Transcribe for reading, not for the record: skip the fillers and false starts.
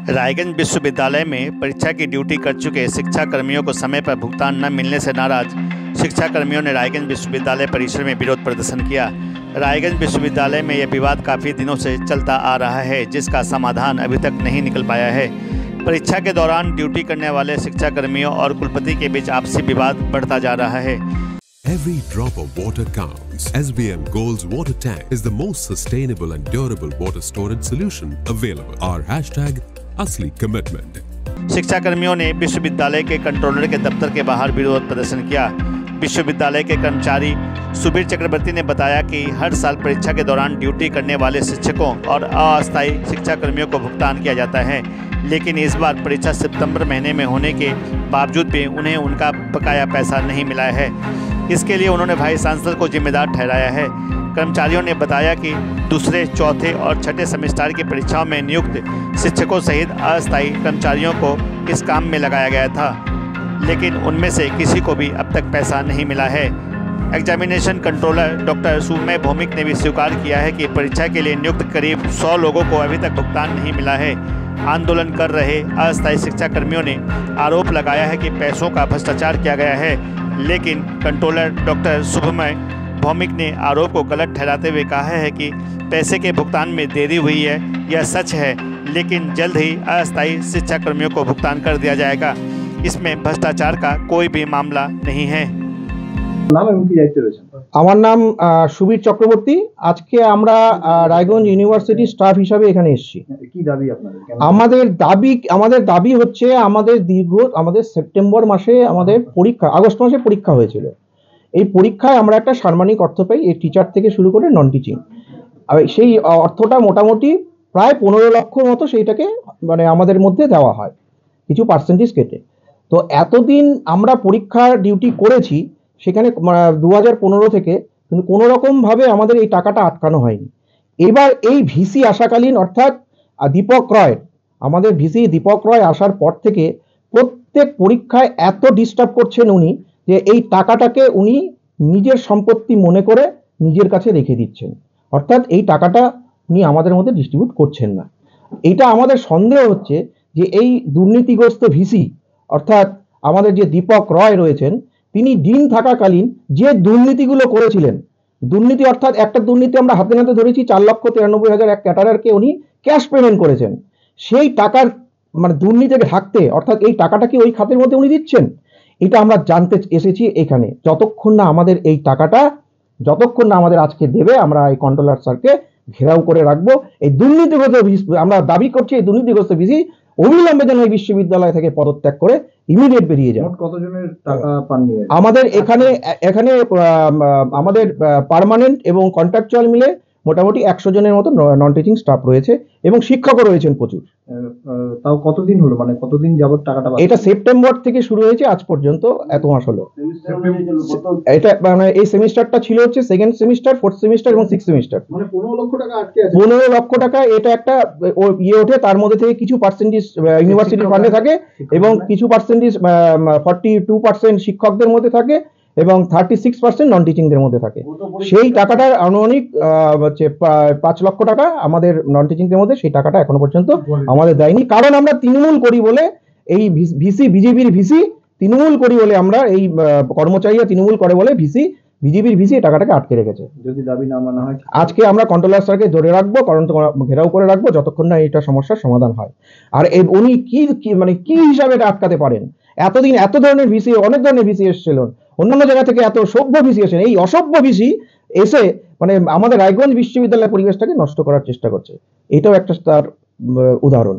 रायगंज विश्वविद्यालय में परीक्षा की ड्यूटी कर चुके शिक्षा कर्मियों को समय पर भुगतान न मिलने से नाराज शिक्षा कर्मियों ने रायगंज विश्वविद्यालय परिसर में विरोध प्रदर्शन किया। रायगंज विश्वविद्यालय में यह विवाद काफ़ी दिनों से चलता आ रहा है, जिसका समाधान अभी तक नहीं निकल पाया है। परीक्षा के दौरान ड्यूटी करने वाले शिक्षा कर्मियों और कुलपति के बीच आपसी विवाद बढ़ता जा रहा है। Every drop of water counts. SBM Gold's water tank is the most sustainable and durable water storage solution available. Our hashtag असली कमिटमेंट। शिक्षा कर्मियों ने विश्वविद्यालय के कंट्रोलर के दफ्तर के बाहर विरोध प्रदर्शन किया। विश्वविद्यालय के कर्मचारी सुबीर चक्रवर्ती ने बताया कि हर साल परीक्षा के दौरान ड्यूटी करने वाले शिक्षकों और अस्थायी शिक्षा कर्मियों को भुगतान किया जाता है, लेकिन इस बार परीक्षा सितंबर महीने में होने के बावजूद भी उन्हें उनका बकाया पैसा नहीं मिला है। इसके लिए उन्होंने भाई सांसद को जिम्मेदार ठहराया है। कर्मचारियों ने बताया कि दूसरे, चौथे और छठे सेमेस्टर की परीक्षाओं में नियुक्त शिक्षकों सहित अस्थायी कर्मचारियों को इस काम में लगाया गया था, लेकिन उनमें से किसी को भी अब तक पैसा नहीं मिला है। एग्जामिनेशन कंट्रोलर डॉक्टर सुमय भौमिक ने भी स्वीकार किया है कि परीक्षा के लिए नियुक्त करीब 100 लोगों को अभी तक भुगतान नहीं मिला है। आंदोलन कर रहे अस्थायी शिक्षा कर्मियों ने आरोप लगाया है कि पैसों का भ्रष्टाचार किया गया है, लेकिन कंट्रोलर डॉक्टर सुमय भौमिक ने आरोप को गलत ठहराते हुए कहा है कि पैसे के भुगतान में देरी हुई है, यह सच है, लेकिन जल्द ही अस्थायी शिक्षा कर्मियों को भुगतान कर दिया जाएगा। इसमें भ्रष्टाचार का कोई भी मामला नहीं है। আমার নাম সুবীর চক্রবর্তী। আজকে আমরা রায়গঞ্জ ইউনিভার্সিটি স্টাফ হিসাবে এখানে এসেছি। কি দাবি আপনাদের? আমাদের দাবি হচ্ছে আমাদের সেপ্টেম্বর মাসে আমাদের পরীক্ষা, আগস্ট মাসে পরীক্ষা হয়েছিল। এই পরীক্ষায় আমরা একটা সাম্মানিক অর্থ পাই, এই টিচার থেকে শুরু করে নন টিচিং। সেই অর্থটা মোটামুটি প্রায় 15 লক্ষর মতো সেইটাকে মানে আমাদের মধ্যে দেওয়া হয় কিছু পার্সেন্টেজ কেটে। তো এতদিন আমরা পরীক্ষার ডিউটি করেছি সেখানে 2015 থেকে, কিন্তু কোনো রকমভাবে আমাদের এই টাকাটা আটকানো হয়নি। এবার এই ভিসি আসাকালীন অর্থাৎ দীপক রয়, আমাদের ভিসি দীপক রয় আসার পর থেকে প্রত্যেক পরীক্ষায় এত ডিস্টার্ব করছেন উনি যে এই টাকাটাকে উনি নিজের সম্পত্তি মনে করে নিজের কাছে রেখে দিচ্ছেন, অর্থাৎ এই টাকাটা উনি আমাদের মধ্যে ডিস্ট্রিবিউট করছেন না। এটা আমাদের সন্দেহ হচ্ছে যে এই দুর্নীতিগ্রস্ত ভিসি অর্থাৎ আমাদের যে দীপক রয় রয়েছেন, তিনি ডিন থাকাকালীন যে দুর্নীতিগুলো করেছিলেন, দুর্নীতি অর্থাৎ একটা দুর্নীতি আমরা হাতে নাতে ধরেছি, 4,93,000 এক ক্যাটারারকে উনি ক্যাশ পেমেন্ট করেছেন। সেই টাকার মানে দুর্নীতিকে ঢাকতে অর্থাৎ এই টাকাটা কি ওই খাতের মধ্যে উনি দিচ্ছেন, এটা আমরা জানতে এসেছি এখানে। যতক্ষণ না আমাদের এই টাকাটা আমাদের আজকে দেবে, আমরা এই কন্ট্রোলার স্যারকে ঘেরাও করে রাখবো। এই দুর্নীতিগ্রস্ত আমরা দাবি করছি এই দুর্নীতিগ্রস্ত ভিসি অবিলম্বে যেন এই বিশ্ববিদ্যালয় থেকে পদত্যাগ করে ইমিডিয়েট বেরিয়ে যায়। কতজনের টাকা পাননি? আমাদের এখানে আমাদের পার্মানেন্ট এবং কন্ট্রাকচুয়াল মিলে মোটামুটি 100 জনের মতো নন টিচিং স্টাফ রয়েছে এবং শিক্ষকও রয়েছেন প্রচুর। তাও কতদিন হলো, মানে কতদিন যাবত টাকাটা? এটা সেপ্টেম্বর থেকে শুরু হয়েছে, আজ পর্যন্ত এত মাস হলো। এটা মানে এই সেমিস্টারটা ছিল হচ্ছে সেকেন্ড সেমিস্টার, ফোর্থ সেমিস্টার এবং সিক্স সেমিস্টার। মানে 15 লক্ষ টাকা আটকে আছে। 15 লক্ষ টাকা এটা একটা ওঠে, তার মধ্যে থেকে কিছু পার্সেন্টেজ ইউনিভার্সিটি ফান্ডে থাকে এবং কিছু পার্সেন্টেজ 42% শিক্ষকদের মধ্যে থাকে এবং 36% নন টিচিংদের মধ্যে থাকে। সেই টাকাটার আনুমানিক হচ্ছে 5 লক্ষ টাকা আমাদের নন টিচিংদের মধ্যে, সেই টাকাটা এখনো পর্যন্ত আমাদের দেয়নি। কারণ আমরা তৃণমূল করি বলে, এই ভিসি বিজেপির ভিসি তৃণমূল করি বলে, আমরা এই কর্মচারীরা তৃণমূল করে বলে বিজেপির ভিসি এই টাকাটাকে আটকে রেখেছে। যদি দাবি না মানা হয় আজকে আমরা কন্ট্রোলার স্যারকে ধরে রাখবো, কারণ ঘেরাও করে রাখবো যতক্ষণ না এটা সমস্যার সমাধান হয়। আর উনি কি হিসাবে এটা আটকাতে পারেন? এতদিন এত ধরনের ভিসি, অনেক ধরনের ভিসি এসেছিল, অন্যান্য জায়গা থেকে এত সভ্য ভিসি এসেছেন, এই অসভ্য ভিসি এসে মানে আমাদের রায়গঞ্জ বিশ্ববিদ্যালয়ের পরিবেশটাকে নষ্ট করার চেষ্টা করছে। এটাও একটা তার উদাহরণ।